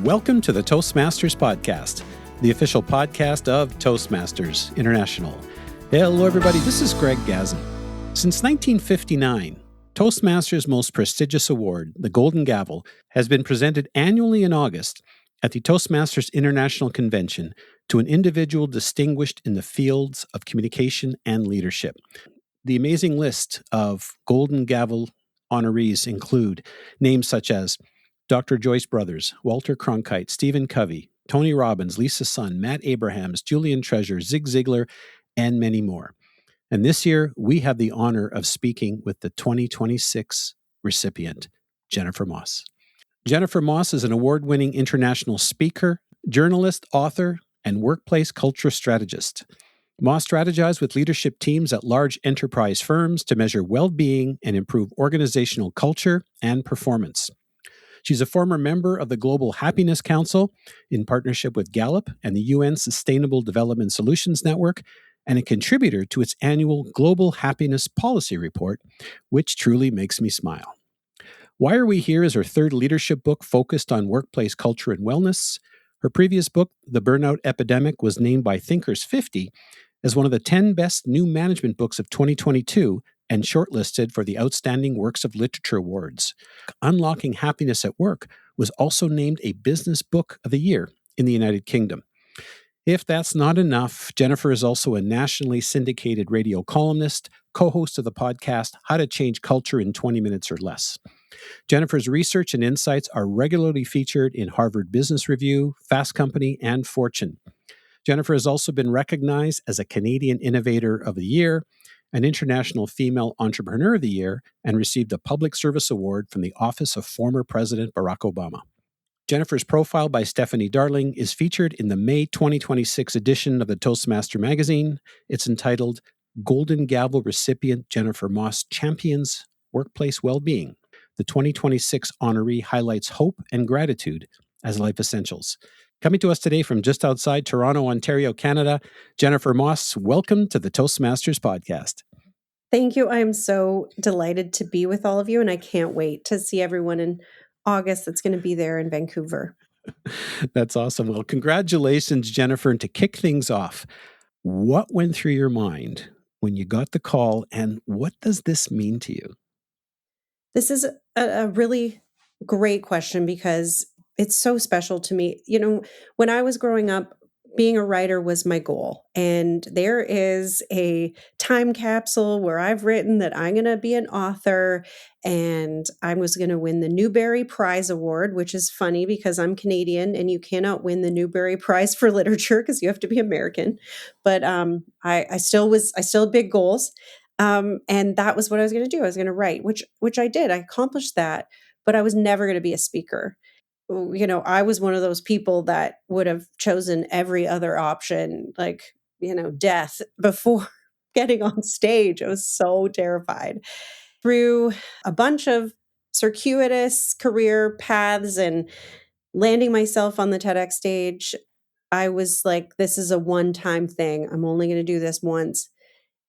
Welcome to the Toastmasters Podcast, the official podcast of Toastmasters International. Hello, everybody. This is Greg Gazin. Since 1959, Toastmasters' most prestigious award, the Golden Gavel, has been presented annually in August at the Toastmasters International Convention to an individual distinguished in the fields of communication and leadership. The amazing list of Golden Gavel honorees include names such as Dr. Joyce Brothers, Walter Cronkite, Stephen Covey, Tony Robbins, Lisa Sun, Matt Abrahams, Julian Treasure, Zig Ziglar, and many more. And this year, we have the honor of speaking with the 2026 recipient, Jennifer Moss. Jennifer Moss is an award-winning international speaker, journalist, author, and workplace culture strategist. Moss strategized with leadership teams at large enterprise firms to measure well-being and improve organizational culture and performance. She's a former member of the Global Happiness Council in partnership with Gallup and the UN Sustainable Development Solutions Network, and a contributor to its annual Global Happiness Policy Report, which truly makes me smile. Why Are We Here is her third leadership book focused on workplace culture and wellness. Her previous book, The Burnout Epidemic, was named by Thinkers 50 as one of the 10 best new management books of 2022 and shortlisted for the Outstanding Works of Literature Awards. Unlocking Happiness at Work was also named a Business Book of the Year in the United Kingdom. If that's not enough, Jennifer is also a nationally syndicated radio columnist, co-host of the podcast How to Change Culture in 20 Minutes or Less. Jennifer's research and insights are regularly featured in Harvard Business Review, Fast Company, and Fortune. Jennifer has also been recognized as a Canadian Innovator of the Year, an International Female Entrepreneur of the Year, and received a Public Service Award from the Office of former President Barack Obama. Jennifer's profile by Stephanie Darling is featured in the May 2026 edition of the Toastmaster magazine. It's entitled Golden Gavel Recipient Jennifer Moss Champions Workplace Wellbeing. The 2026 honoree highlights hope and gratitude as life essentials. Coming to us today from just outside Toronto, Ontario, Canada, Jennifer Moss, welcome to the Toastmasters Podcast. Thank you. I'm so delighted to be with all of you, and I can't wait to see everyone in August that's going to be there in Vancouver. That's awesome. Well, congratulations, Jennifer. And to kick things off, what went through your mind when you got the call, and what does this mean to you? This is a really great question because it's so special to me. You know, when I was growing up, being a writer was my goal. And there is a time capsule where I've written that I'm going to be an author and I was going to win the Newbery Prize Award, which is funny because I'm Canadian and you cannot win the Newbery Prize for literature because you have to be American. But I still had big goals. And that was what I was going to do. I was going to write, which I did. I accomplished that, but I was never going to be a speaker. You know, I was one of those people that would have chosen every other option, like, death before getting on stage. I was so terrified. Through a bunch of circuitous career paths and landing myself on the TEDx stage, I was like, this is a one-time thing. I'm only going to do this once.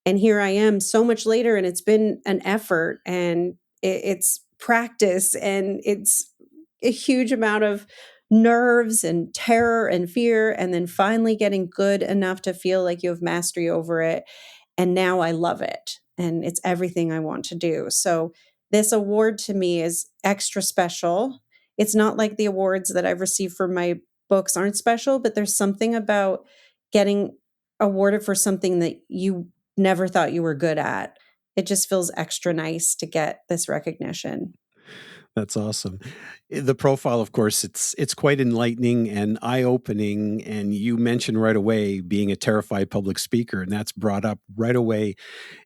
And here I am so much later, and it's been an effort and it's practice and it's a huge amount of nerves and terror and fear, and then finally getting good enough to feel like you have mastery over it. And now I love it. And it's everything I want to do. So this award to me is extra special. It's not like the awards that I've received for my books aren't special, but there's something about getting awarded for something that you never thought you were good at. It just feels extra nice to get this recognition. That's awesome. The profile, of course, it's quite enlightening and eye-opening. And you mentioned right away being a terrified public speaker, and that's brought up right away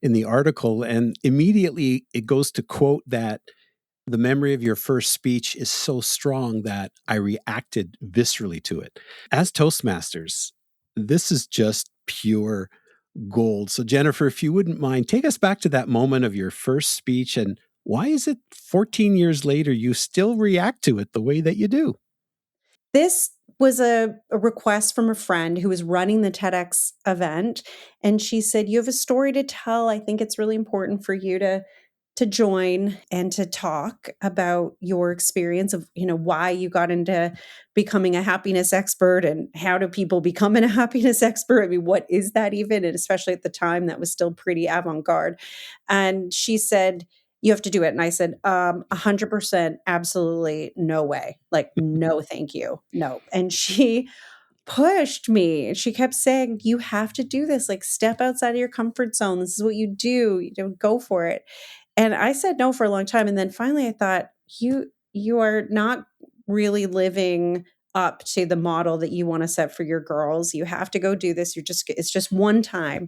in the article. And immediately it goes to quote that the memory of your first speech is so strong that I reacted viscerally to it. As Toastmasters, this is just pure gold. So Jennifer, if you wouldn't mind, take us back to that moment of your first speech, and why is it 14 years later you still react to it the way that you do? This was a request from a friend who was running the TEDx event. And she said, you have a story to tell. I think it's really important for you to to join and to talk about your experience of, why you got into becoming a happiness expert and how do people become a happiness expert? I mean, what is that even? And especially at the time, that was still pretty avant-garde. And she said, you have to do it. And I said, 100%, absolutely no way. Like, no, thank you. No. And she pushed me. She kept saying, you have to do this. Like, step outside of your comfort zone. This is what you do. Go for it. And I said no for a long time. And then finally I thought, you are not really living up to the model that you want to set for your girls. You have to go do this. It's just one time.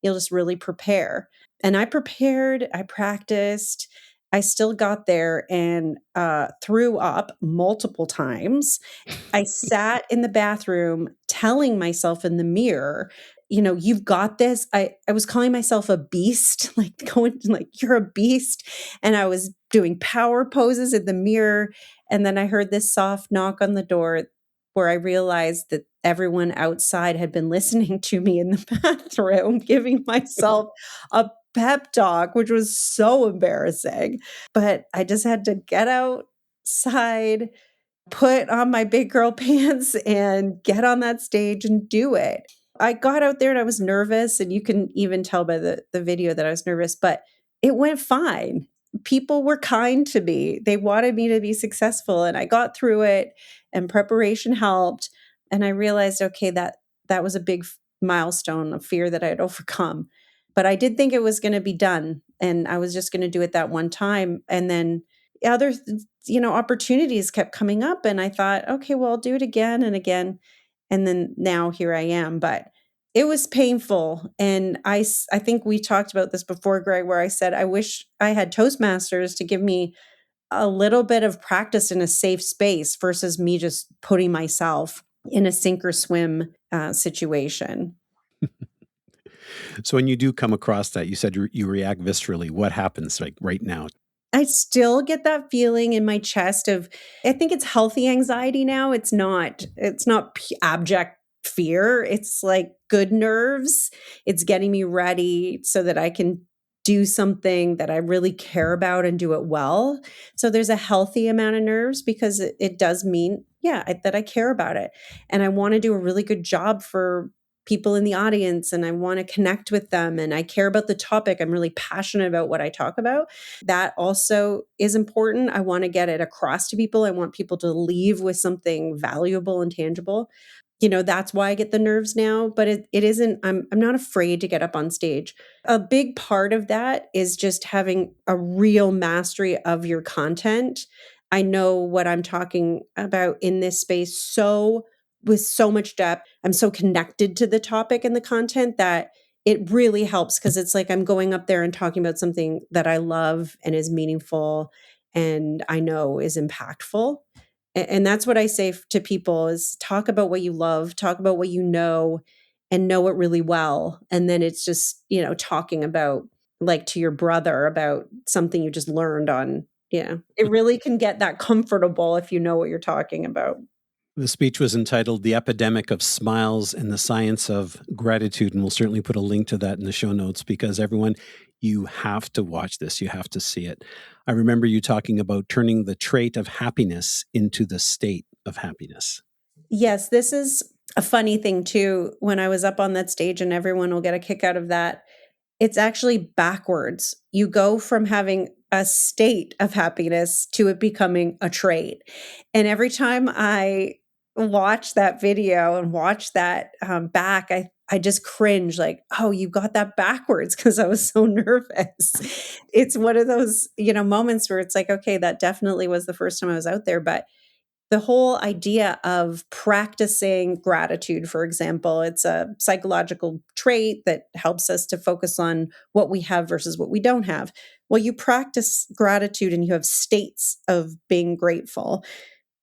You'll just really prepare. And I prepared, I practiced, I still got there and threw up multiple times. I sat in the bathroom telling myself in the mirror, you've got this. I was calling myself a beast, like going like, you're a beast. And I was doing power poses in the mirror. And then I heard this soft knock on the door where I realized that everyone outside had been listening to me in the bathroom, giving myself a pep talk, which was so embarrassing. But I just had to get outside, put on my big girl pants and get on that stage and do it. I got out there and I was nervous, and you can even tell by the video that I was nervous, but it went fine. People were kind to me. They wanted me to be successful, and I got through it, and preparation helped. And I realized, okay, that was a big milestone of fear that I had overcome. But I did think it was going to be done, and I was just going to do it that one time. And then other opportunities kept coming up, and I thought, okay, well, I'll do it again and again. And then now here I am. But it was painful. And I think we talked about this before, Greg, where I said, I wish I had Toastmasters to give me a little bit of practice in a safe space versus me just putting myself in a sink or swim situation. So when you do come across that, you said you react viscerally. What happens like right now? I still get that feeling in my chest of, I think it's healthy anxiety now. It's not abject fear. It's like good nerves. It's getting me ready so that I can do something that I really care about and do it well. So there's a healthy amount of nerves because it does mean, that I care about it. And I want to do a really good job for people in the audience, and I want to connect with them, and I care about the topic. I'm really passionate about what I talk about. That also is important. I want to get it across to people. I want people to leave with something valuable and tangible. That's why I get the nerves now, but it isn't, I'm not afraid to get up on stage. A big part of that is just having a real mastery of your content. I know what I'm talking about in this space with so much depth. I'm so connected to the topic and the content that it really helps, because it's like I'm going up there and talking about something that I love and is meaningful and I know is impactful. And that's what I say to people is talk about what you love, talk about what you know, and know it really well. And then it's just, talking about, like, to your brother about something you just learned on. Yeah. It really can get that comfortable if you know what you're talking about. The speech was entitled The Epidemic of Smiles and the Science of Gratitude. And we'll certainly put a link to that in the show notes, because everyone, you have to watch this. You have to see it. I remember you talking about turning the trait of happiness into the state of happiness. Yes, this is a funny thing too. When I was up on that stage, and everyone will get a kick out of that, it's actually backwards. You go from having a state of happiness to it becoming a trait. And every time I watch that video and watch that back, I just cringe, like, oh, you got that backwards, because I was so nervous. It's one of those, moments where it's like, okay, that definitely was the first time I was out there. But the whole idea of practicing gratitude, for example, it's a psychological trait that helps us to focus on what we have versus what we don't have. Well, you practice gratitude and you have states of being grateful.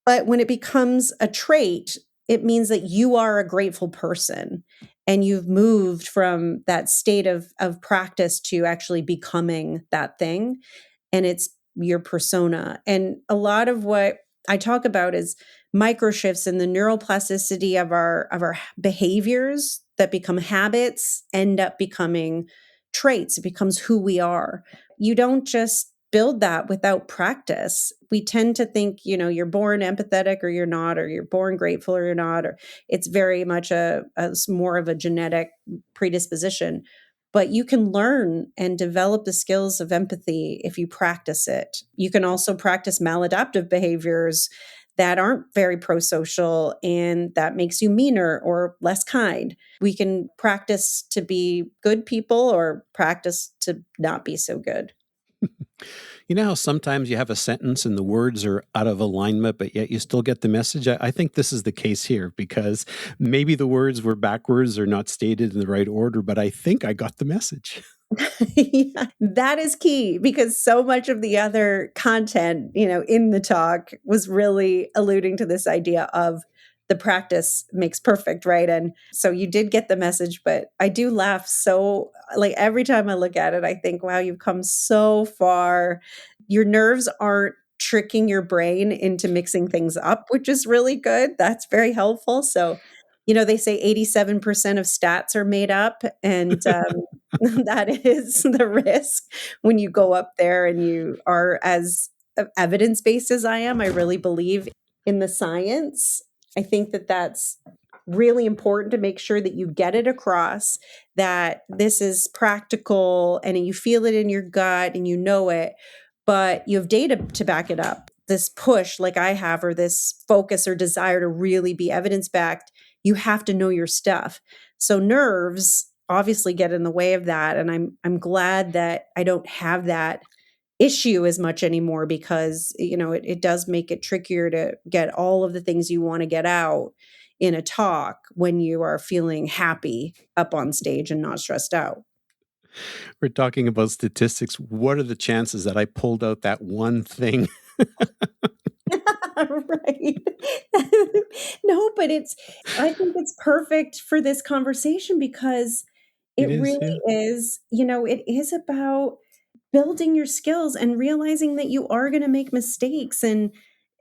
But when it becomes a trait, it means that you are a grateful person, and you've moved from that state of practice to actually becoming that thing. And it's your persona. And a lot of what I talk about is micro shifts in the neuroplasticity of our behaviors that become habits end up becoming traits. It becomes who we are. you don't just build that without practice. We tend to think, you're born empathetic or you're not, or you're born grateful or you're not, or it's very much a more of a genetic predisposition. But you can learn and develop the skills of empathy if you practice it. You can also practice maladaptive behaviors that aren't very pro-social and that makes you meaner or less kind. We can practice to be good people or practice to not be so good. You know how sometimes you have a sentence and the words are out of alignment, but yet you still get the message? I think this is the case here because maybe the words were backwards or not stated in the right order, but I think I got the message. Yeah, that is key because so much of the other content, in the talk was really alluding to this idea of the practice makes perfect, right? And so you did get the message, but I do laugh. So, like, every time I look at it, I think, wow, you've come so far. Your nerves aren't tricking your brain into mixing things up, which is really good. That's very helpful. So, they say 87% of stats are made up. And that is the risk when you go up there and you are as evidence-based as I am. I really believe in the science. I think that that's really important to make sure that you get it across, that this is practical and you feel it in your gut and you know it, but you have data to back it up. This push, like I have, or this focus or desire to really be evidence-backed, you have to know your stuff. So nerves obviously get in the way of that. And I'm glad that I don't have that issue as much anymore because, it does make it trickier to get all of the things you want to get out in a talk when you are feeling happy up on stage and not stressed out. We're talking about statistics. What are the chances that I pulled out that one thing? Right. No, but I think it's perfect for this conversation because It it is, really yeah. is, it is about building your skills and realizing that you are going to make mistakes. And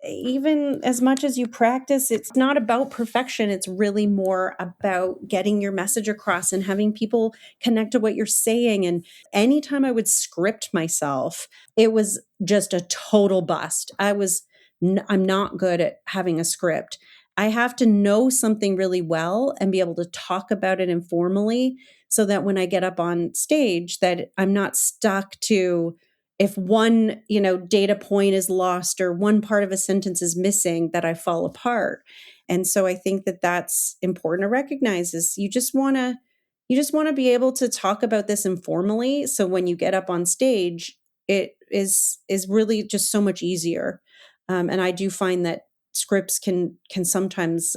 even as much as you practice, it's not about perfection. It's really more about getting your message across and having people connect to what you're saying. And anytime I would script myself, it was just a total bust. I'm not good at having a script. I have to know something really well and be able to talk about it informally so that when I get up on stage that I'm not stuck to, if one, data point is lost or one part of a sentence is missing, that I fall apart. And so I think that that's important to recognize is you just want to be able to talk about this informally. So when you get up on stage, it is really just so much easier. And I do find that scripts can sometimes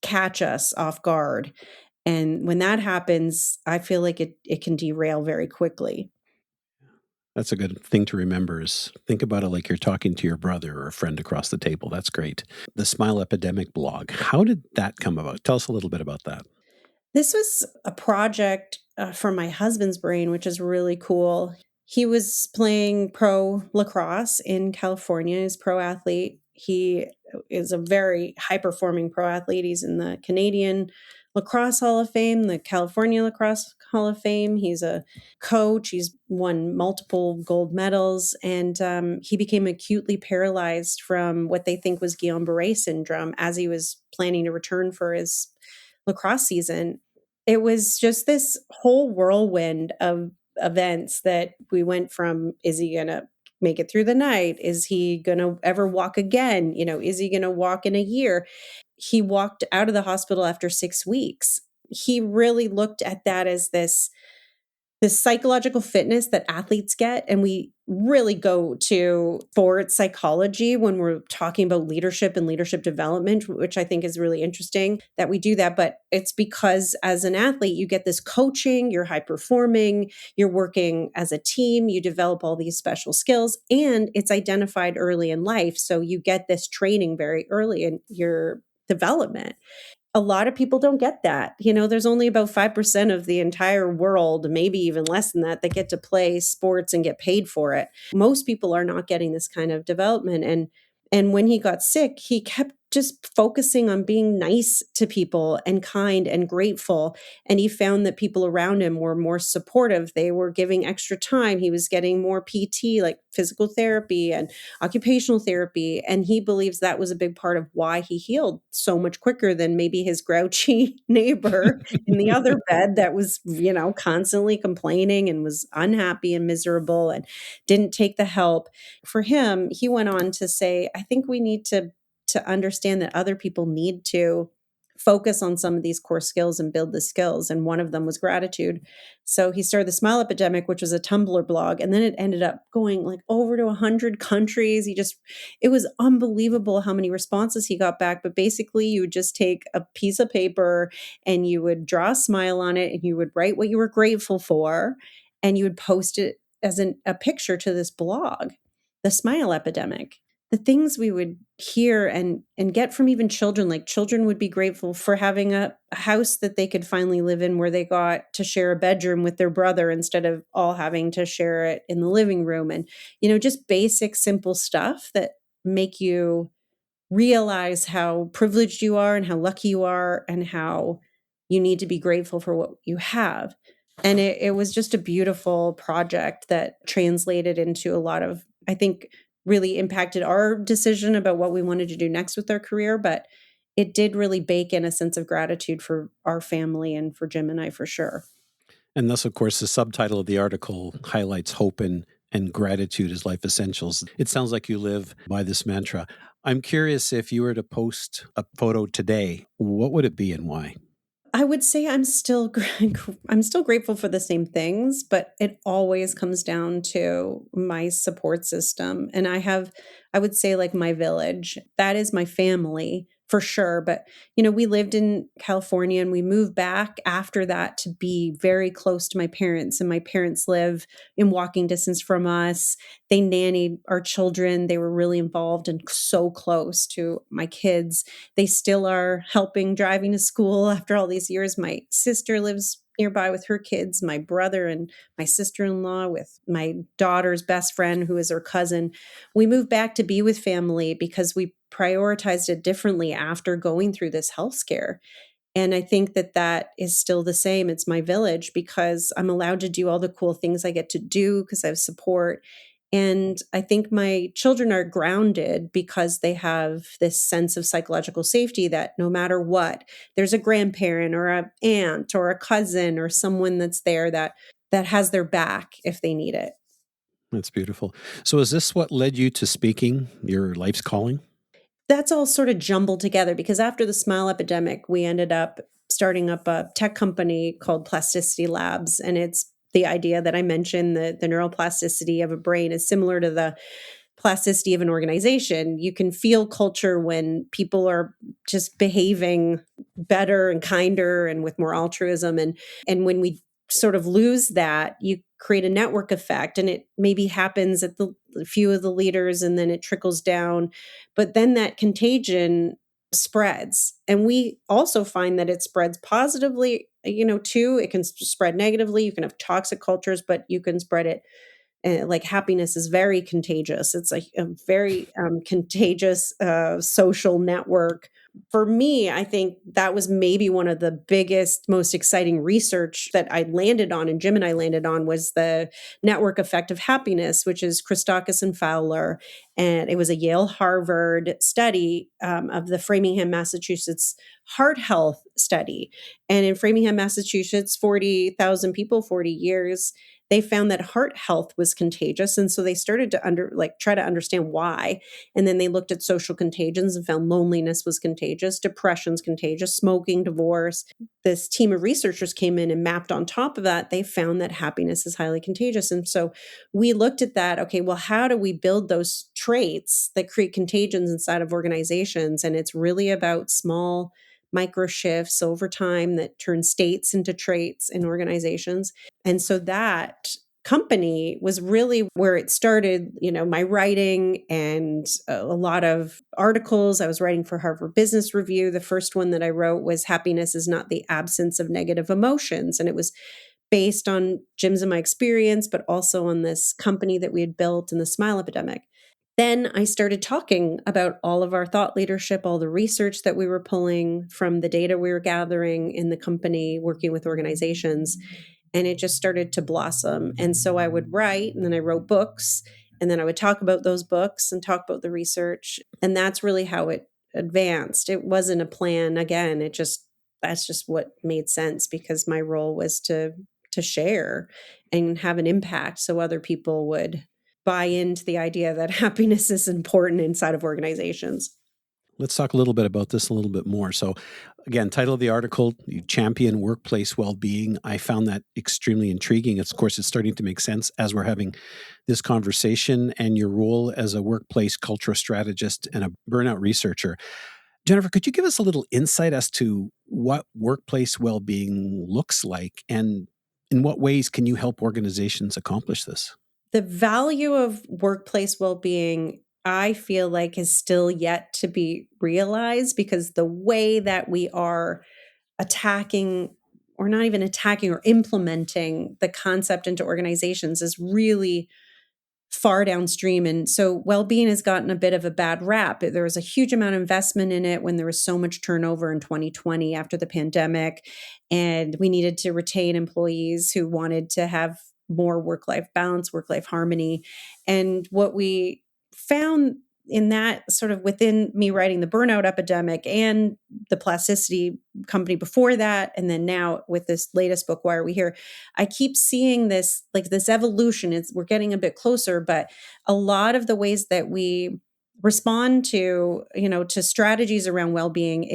catch us off guard. And when that happens, I feel like it can derail very quickly. That's a good thing to remember is think about it like you're talking to your brother or a friend across the table. That's great. The Smile Epidemic blog, how did that come about? Tell us a little bit about that. This was a project from my husband's brain, which is really cool. He was playing pro lacrosse in California. He's a pro athlete. He is a very high performing pro athlete. He's in the Canadian Lacrosse Hall of Fame, the California Lacrosse Hall of Fame. He's a coach. He's won multiple gold medals. And he became acutely paralyzed from what they think was Guillain-Barré syndrome as he was planning to return for his lacrosse season. It was just this whole whirlwind of events that we went from, is he going to make it through the night? Is he going to ever walk again? Is he going to walk in a year? He walked out of the hospital after 6 weeks. He really looked at that as this psychological fitness that athletes get. And we really go to sports psychology when we're talking about leadership and leadership development, which I think is really interesting that we do that. But it's because as an athlete, you get this coaching, you're high performing, you're working as a team, you develop all these special skills, and it's identified early in life. So you get this training very early in your development. A lot of people don't get that. There's only about 5% of the entire world, maybe even less than that get to play sports and get paid for it. Most people are not getting this kind of development. And when he got sick, he kept just focusing on being nice to people and kind and grateful. And he found that people around him were more supportive. They were giving extra time. He was getting more PT, like physical therapy and occupational therapy. And he believes that was a big part of why he healed so much quicker than maybe his grouchy neighbor in the other bed that was, constantly complaining and was unhappy and miserable and didn't take the help. For him, he went on to say, I think we need to understand that other people need to focus on some of these core skills and build the skills. And one of them was gratitude. So he started the Smile Epidemic, which was a Tumblr blog. And then it ended up going like over to 100 countries. It was unbelievable how many responses he got back. But basically, you would just take a piece of paper and you would draw a smile on it and you would write what you were grateful for and you would post it as a picture to this blog, the Smile Epidemic. The things we would hear and get from even children, like children would be grateful for having a house that they could finally live in where they got to share a bedroom with their brother instead of all having to share it in the living room. And, just basic, simple stuff that make you realize how privileged you are and how lucky you are and how you need to be grateful for what you have. And it was just a beautiful project that translated into a lot of, I think, really impacted our decision about what we wanted to do next with our career. But it did really bake in a sense of gratitude for our family and for Jim and I, for sure. And thus, of course, the subtitle of the article highlights hope and gratitude as life essentials. It sounds like you live by this mantra. I'm curious, if you were to post a photo today, what would it be and why? I would say I'm still grateful for the same things, but it always comes down to my support system. And I would say like my village. That is my family for sure. But we lived in California and we moved back after that to be very close to my parents. And my parents live in walking distance from us. They nannied our children. They were really involved and so close to my kids. They still are helping driving to school after all these years. My sister lives nearby with her kids, my brother and my sister-in-law with my daughter's best friend, who is her cousin. We moved back to be with family because we prioritized it differently after going through this health scare. And I think that is still the same. It's my village because I'm allowed to do all the cool things I get to do because I have support. And I think my children are grounded because they have this sense of psychological safety that no matter what, there's a grandparent or an aunt or a cousin or someone that's there that has their back if they need it. That's beautiful. So is this what led you to speaking, your life's calling? That's all sort of jumbled together because after the Smile Epidemic, we ended up starting up a tech company called Plasticity Labs. And it's the idea that I mentioned, the neuroplasticity of a brain is similar to the plasticity of an organization. You can feel culture when people are just behaving better and kinder and with more altruism. And when we sort of lose that, you create a network effect and it maybe happens at the few of the leaders and then it trickles down. But then that contagion spreads. And we also find that it spreads positively, too. It can spread negatively. You can have toxic cultures, but you can spread it like happiness is very contagious. It's like a very contagious social network. For me, I think that was maybe one of the biggest, most exciting research that I landed on, and Jim and I landed on, was the network effect of happiness, which is Christakis and Fowler. And it was a Yale Harvard study of the Framingham, Massachusetts heart health study. And in Framingham, Massachusetts, 40,000 people, 40 years, they found that heart health was contagious. And so they started to try to understand why. And then they looked at social contagions and found loneliness was contagious, depression's contagious, smoking, divorce. This team of researchers came in and mapped on top of that. They found that happiness is highly contagious. And so we looked at that. Okay, well, how do we build those traits that create contagions inside of organizations? And it's really about small micro shifts over time that turn states into traits in organizations. And so that company was really where it started, my writing and a lot of articles. I was writing for Harvard Business Review. The first one that I wrote was Happiness is Not the Absence of Negative Emotions. And it was based on Jim's and my experience, but also on this company that we had built in the Smile Epidemic. then I started talking about all of our thought leadership, all the research that we were pulling from the data we were gathering in the company, working with organizations. And it just started to blossom. And so I would write, and then I wrote books, and then I would talk about those books and talk about the research. And that's really how it advanced. It wasn't a plan. Again, that's just what made sense, because my role was to share and have an impact so other people would buy into the idea that happiness is important inside of organizations. Let's talk a little bit about this a little bit more. So, again, title of the article, You Champion Workplace Well-Being. I found that extremely intriguing. Of course, it's starting to make sense as we're having this conversation, and your role as a workplace culture strategist and a burnout researcher. Jennifer, could you give us a little insight as to what workplace well-being looks like, and in what ways can you help organizations accomplish this? The value of workplace well-being, I feel like, is still yet to be realized, because the way that we are attacking, or not even attacking, or implementing the concept into organizations is really far downstream. And so well-being has gotten a bit of a bad rap. There was a huge amount of investment in it when there was so much turnover in 2020 after the pandemic. And we needed to retain employees who wanted to have more work-life balance, work-life harmony. And what we found in that, sort of within me writing the burnout epidemic and the plasticity company before that, and then now with this latest book, Why Are We Here? I keep seeing this, like, this evolution. We're getting a bit closer, but a lot of the ways that we respond to, to strategies around well-being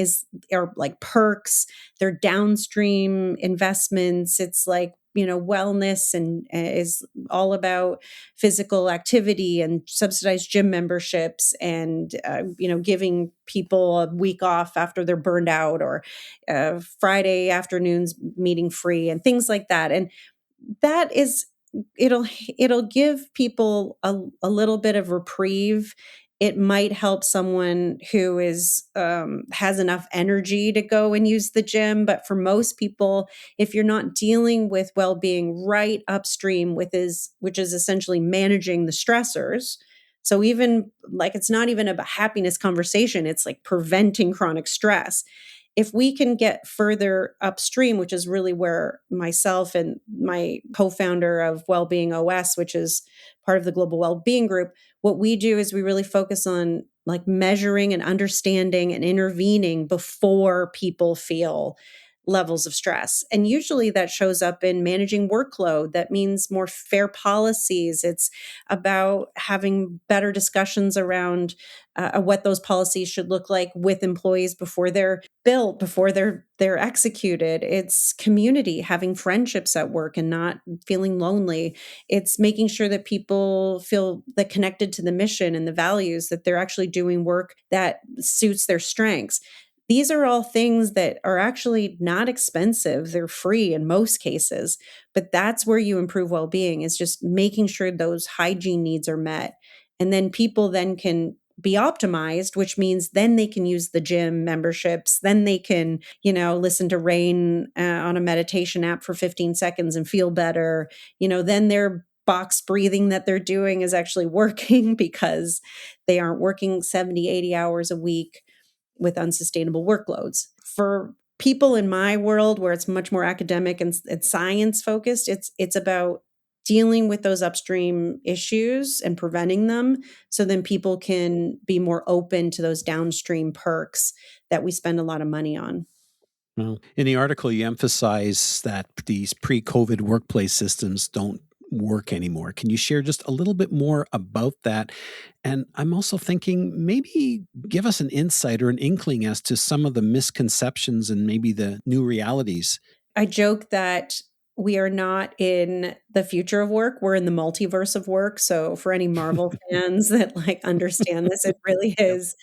are like perks, they're downstream investments. It's like, wellness, and is all about physical activity and subsidized gym memberships, and giving people a week off after they're burned out, or Friday afternoons meeting free, and things like that. And that is, it'll give people a little bit of reprieve. It might help someone who has enough energy to go and use the gym, but for most people, if you're not dealing with well-being right upstream, which is essentially managing the stressors. So even, like, it's not even a happiness conversation, it's like preventing chronic stress. If we can get further upstream, which is really where myself and my co-founder of Wellbeing OS, which is part of the Global Wellbeing Group, what we do is we really focus on, like, measuring and understanding and intervening before people feel levels of stress. And usually that shows up in managing workload. That means more fair policies. It's about having better discussions around what those policies should look like with employees before they're built, before they're executed. It's community, having friendships at work and not feeling lonely. It's making sure that people feel that connected to the mission and the values, that they're actually doing work that suits their strengths. These are all things that are actually not expensive. They're free in most cases, but that's where you improve well-being, is just making sure those hygiene needs are met. And then people then can be optimized, which means then they can use the gym memberships. Then they can, listen to Rain on a meditation app for 15 seconds and feel better. Then their box breathing that they're doing is actually working because they aren't working 70, 80 hours a week with unsustainable workloads. For people in my world, where it's much more academic and science focused, it's about dealing with those upstream issues and preventing them, so then people can be more open to those downstream perks that we spend a lot of money on. Well, in the article, you emphasize that these pre-COVID workplace systems don't work anymore. Can you share just a little bit more about that? And I'm also thinking, maybe give us an insight or an inkling as to some of the misconceptions and maybe the new realities. I joke that we are not in the future of work, we're in the multiverse of work. So for any Marvel fans that, like, understand this, it really Yep. is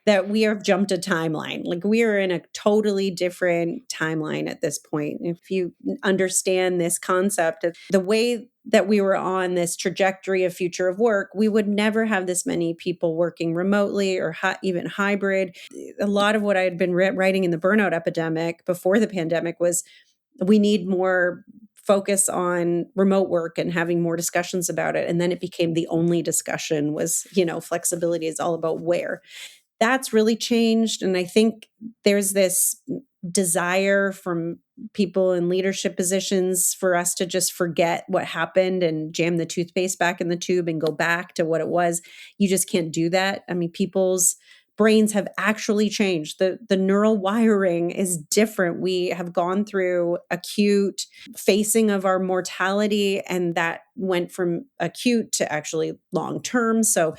that we have jumped a timeline. Like, we are in a totally different timeline at this point. If you understand this concept of the way that we were on this trajectory of future of work, we would never have this many people working remotely or even hybrid. A lot of what I had been writing in the burnout epidemic before the pandemic was, we need more focus on remote work and having more discussions about it. And then it became the only discussion was, flexibility is all about where. That's really changed. And I think there's this desire from people in leadership positions for us to just forget what happened and jam the toothpaste back in the tube and go back to what it was. You just can't do that. I mean, people's brains have actually changed. The neural wiring is different. We have gone through acute facing of our mortality, and that went from acute to actually long term. So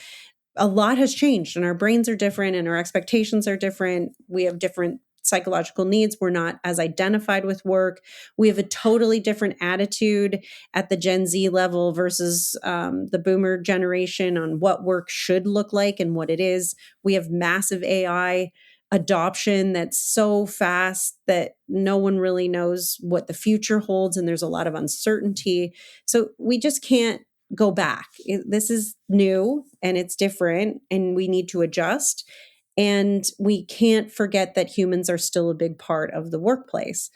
a lot has changed, and our brains are different and our expectations are different. We have different psychological needs. We're not as identified with work. We have a totally different attitude at the Gen Z level versus the boomer generation on what work should look like and what it is. We have massive AI adoption that's so fast that no one really knows what the future holds, and there's a lot of uncertainty. So we just can't go back. This is new and it's different, and we need to adjust. And we can't forget that humans are still a big part of the workplace.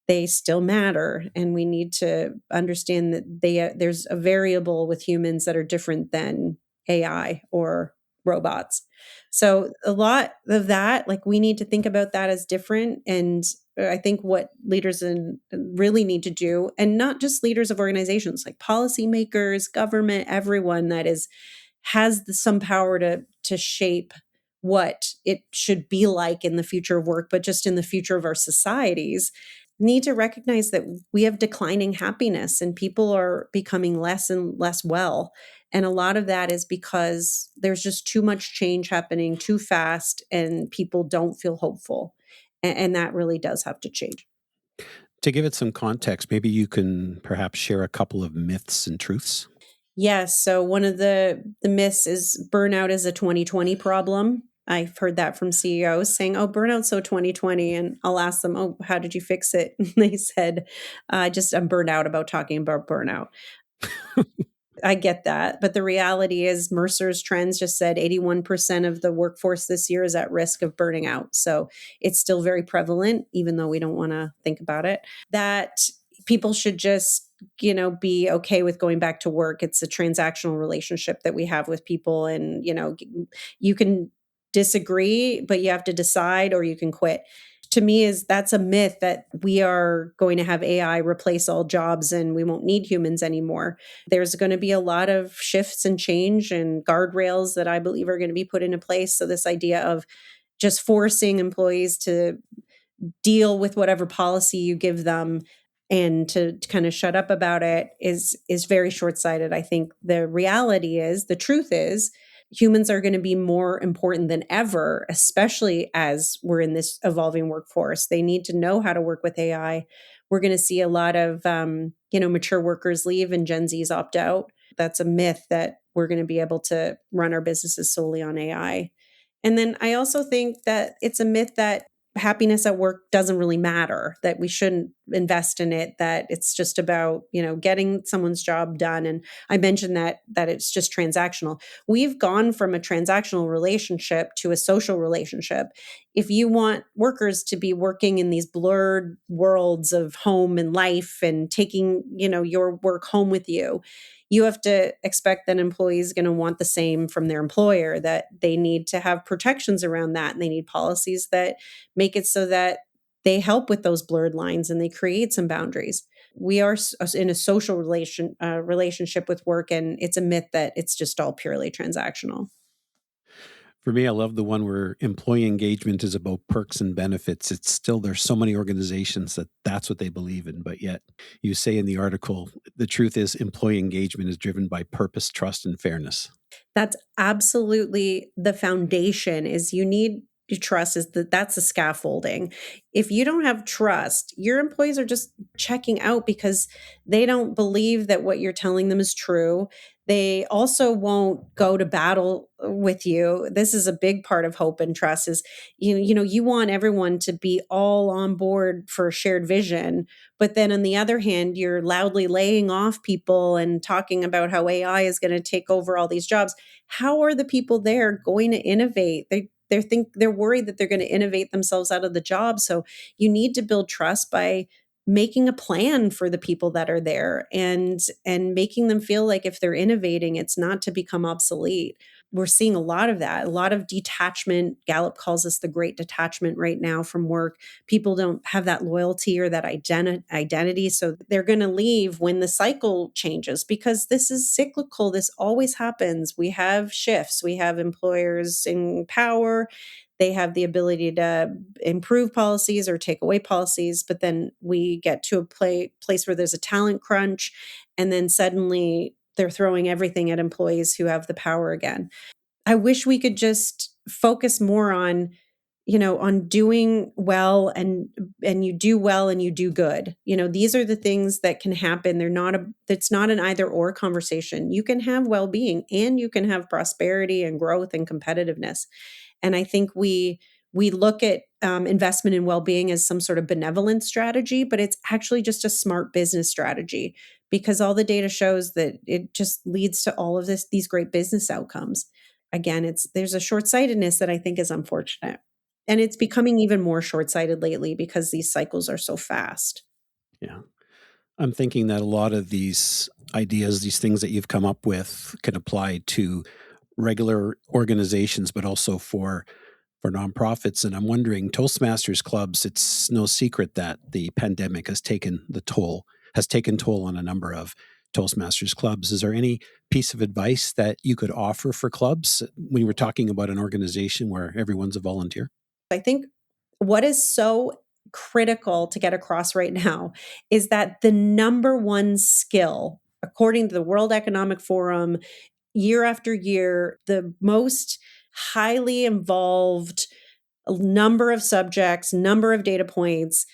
They still matter, and we need to understand that there's a variable with humans that are different than AI or robots. So a lot of that, like, we need to think about that as different. And I think what leaders really need to do, and not just leaders of organizations, like policymakers, government, everyone that has some power to shape what it should be like in the future of work, but just in the future of our societies, need to recognize that we have declining happiness and people are becoming less and less well. And a lot of that is because there's just too much change happening too fast and people don't feel hopeful. And that really does have to change. To give it some context, maybe you can perhaps share a couple of myths and truths. Yes. So one of the myths is burnout is a 2020 problem. I've heard that from CEOs saying, "Oh, burnout's so 2020." And I'll ask them, "Oh, how did you fix it?" And they said, I'm burned out about talking about burnout." I get that. But the reality is, Mercer's Trends just said 81% of the workforce this year is at risk of burning out. So it's still very prevalent, even though we don't want to think about it, that people should just be okay with going back to work. It's a transactional relationship that we have with people. And, you can disagree, but you have to decide, or you can quit. To me, that's a myth that we are going to have AI replace all jobs and we won't need humans anymore. There's going to be a lot of shifts and change and guardrails that I believe are going to be put into place. So this idea of just forcing employees to deal with whatever policy you give them and to kind of shut up about it is very short-sighted. I think the truth is, humans are going to be more important than ever, especially as we're in this evolving workforce. They need to know how to work with AI. We're going to see a lot of mature workers leave and Gen Zs opt out. That's a myth that we're going to be able to run our businesses solely on AI. And then I also think that it's a myth that happiness at work doesn't really matter, that we shouldn't invest in it, that it's just about, getting someone's job done. And I mentioned that it's just transactional. We've gone from a transactional relationship to a social relationship. If you want workers to be working in these blurred worlds of home and life and taking, your work home with you, you have to expect that employees are going to want the same from their employer, that they need to have protections around that. And they need policies that make it so that they help with those blurred lines and they create some boundaries. We are in a social relationship with work, and it's a myth that it's just all purely transactional. For me, I love the one where employee engagement is about perks and benefits. It's still, there's so many organizations that's what they believe in. But yet you say in the article, the truth is employee engagement is driven by purpose, trust, and fairness. That's absolutely the foundation. Is you need trust, that's the scaffolding. If you don't have trust, your employees are just checking out because they don't believe that what you're telling them is true. They also won't go to battle with you. This is a big part of hope and trust is, you want everyone to be all on board for a shared vision. But then on the other hand, you're loudly laying off people and talking about how AI is going to take over all these jobs. How are the people there going to innovate? They're worried that they're going to innovate themselves out of the job. So you need to build trust by making a plan for the people that are there and making them feel like if they're innovating, it's not to become obsolete. We're seeing a lot of that, a lot of detachment. Gallup calls this the great detachment right now from work. People don't have that loyalty or that identity. So they're going to leave when the cycle changes because this is cyclical. This always happens. We have shifts. We have employers in power. They have the ability to improve policies or take away policies, but then we get to a place where there's a talent crunch, and then suddenly they're throwing everything at employees who have the power again. I wish we could just focus more on, on doing well, and you do well and you do good. These are the things that can happen. It's not an either or conversation. You can have well-being and you can have prosperity and growth and competitiveness. And I think we look at investment in well-being as some sort of benevolent strategy, but it's actually just a smart business strategy because all the data shows that it just leads to all of these great business outcomes. Again, there's a short-sightedness that I think is unfortunate. And it's becoming even more short-sighted lately because these cycles are so fast. Yeah. I'm thinking that a lot of these ideas, these things that you've come up with can apply to regular organizations, but also for nonprofits. And I'm wondering, Toastmasters clubs, it's no secret that the pandemic has taken toll on a number of Toastmasters clubs. Is there any piece of advice that you could offer for clubs when we're talking about an organization where everyone's a volunteer? I think what is so critical to get across right now is that the number one skill, according to the World Economic Forum, year after year, the most highly involved number of subjects, number of data points,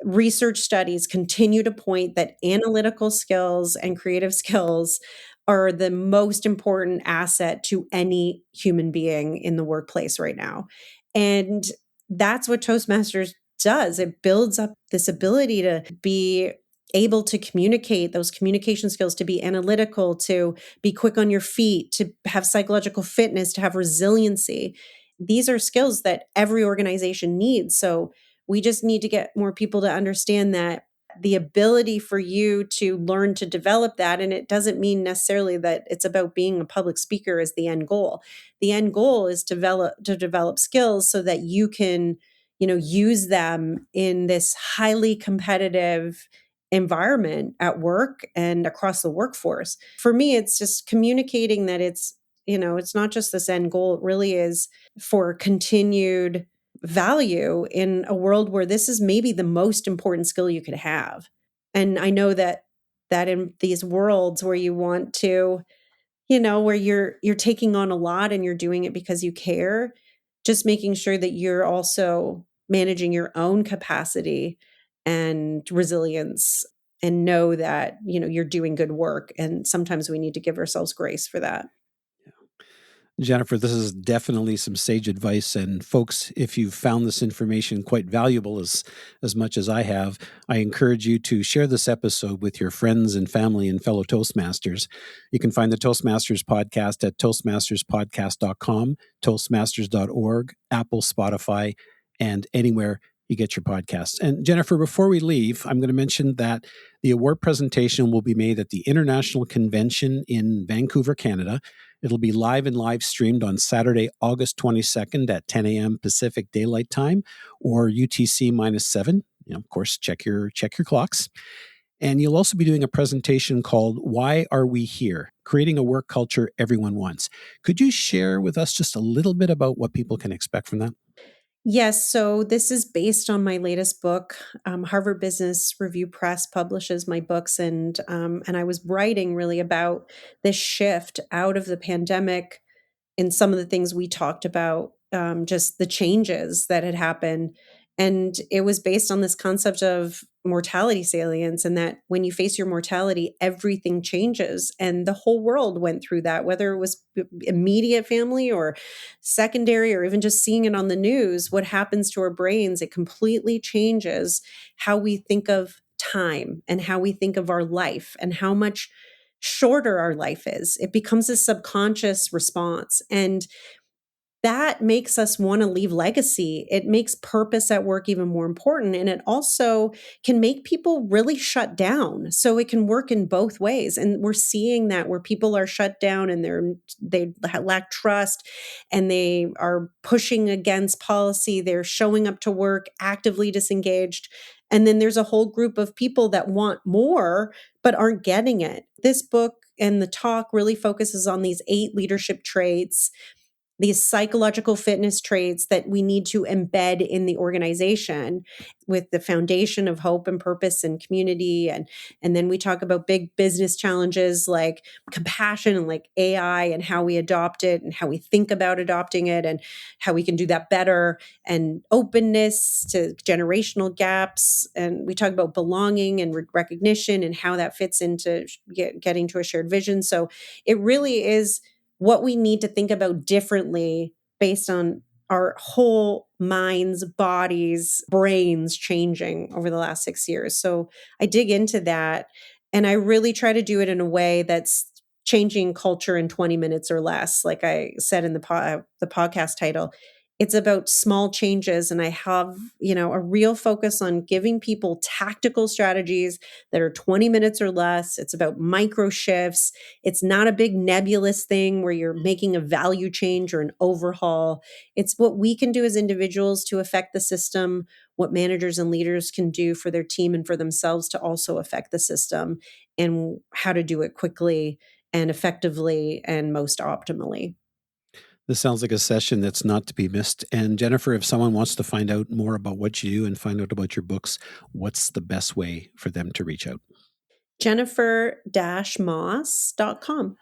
research studies continue to point that analytical skills and creative skills are the most important asset to any human being in the workplace right now. And that's what Toastmasters does. It builds up this ability to be able to communicate, those communication skills, to be analytical, to be quick on your feet, to have psychological fitness, to have resiliency. These are skills that every organization needs. So we just need to get more people to understand that the ability for you to learn to develop that, and it doesn't mean necessarily that it's about being a public speaker as the end goal. The end goal is to develop skills so that you can, use them in this highly competitive environment at work and across the workforce. For me, it's just communicating that it's not just this end goal. It really is for continued value in a world where this is maybe the most important skill you could have. And I know that in these worlds where you want to, where you're taking on a lot and you're doing it because you care, just making sure that you're also managing your own capacity and resilience and know that, you're doing good work. And sometimes we need to give ourselves grace for that. Jennifer, this is definitely some sage advice. And folks, if you've found this information quite valuable as much as I have, I encourage you to share this episode with your friends and family and fellow Toastmasters. You can find the Toastmasters podcast at toastmasterspodcast.com, toastmasters.org, Apple, Spotify, and anywhere you get your podcasts. And Jennifer, before we leave, I'm going to mention that the award presentation will be made at the International Convention in Vancouver, Canada. It'll be live streamed on Saturday, August 22nd at 10 a.m. Pacific Daylight Time or UTC -7. Of course, check your clocks. And you'll also be doing a presentation called Why Are We Here? Creating a Work Culture Everyone Wants. Could you share with us just a little bit about what people can expect from that? Yes, so this is based on my latest book. Harvard Business Review Press publishes my books, and I was writing really about this shift out of the pandemic and some of the things we talked about, just the changes that had happened. And it was based on this concept of mortality salience, and that when you face your mortality, everything changes. And the whole world went through that, whether it was immediate family or secondary, or even just seeing it on the news. What happens to our brains, it completely changes how we think of time and how we think of our life and how much shorter our life is. It becomes a subconscious response. And that makes us want to leave legacy. It makes purpose at work even more important. And it also can make people really shut down. So it can work in both ways. And we're seeing that where people are shut down and they lack trust and they are pushing against policy. They're showing up to work actively disengaged. And then there's a whole group of people that want more, but aren't getting it. This book and the talk really focuses on these 8 leadership traits, these psychological fitness traits that we need to embed in the organization with the foundation of hope and purpose and community. And then we talk about big business challenges like compassion and like AI and how we adopt it and how we think about adopting it and how we can do that better, and openness to generational gaps. And we talk about belonging and recognition and how that fits into getting to a shared vision. So it really is what we need to think about differently based on our whole minds, bodies, brains changing over the last 6 years. So I dig into that, and I really try to do it in a way that's changing culture in 20 minutes or less. Like I said in the podcast title, it's about small changes. And I have, a real focus on giving people tactical strategies that are 20 minutes or less. It's about micro shifts. It's not a big nebulous thing where you're making a value change or an overhaul. It's what we can do as individuals to affect the system, what managers and leaders can do for their team and for themselves to also affect the system, and how to do it quickly and effectively and most optimally. This sounds like a session that's not to be missed. And Jennifer, if someone wants to find out more about what you do and find out about your books, what's the best way for them to reach out? Jennifer-Moss.com.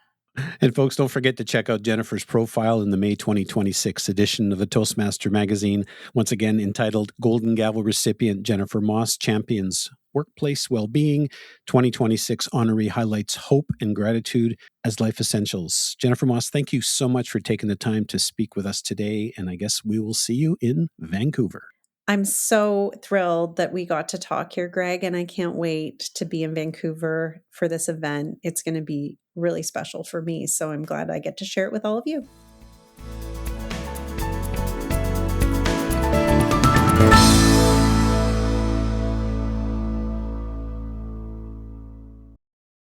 And folks, don't forget to check out Jennifer's profile in the May 2026 edition of the Toastmaster magazine, once again entitled Golden Gavel Recipient Jennifer Moss Champions Workplace Wellbeing 2026 Honoree Highlights Hope and Gratitude as Life Essentials. Jennifer Moss, thank you so much for taking the time to speak with us today, and I guess we will see you in Vancouver. I'm so thrilled that we got to talk here, Greg, and I can't wait to be in Vancouver for this event. It's going to be really special for me, so I'm glad I get to share it with all of you.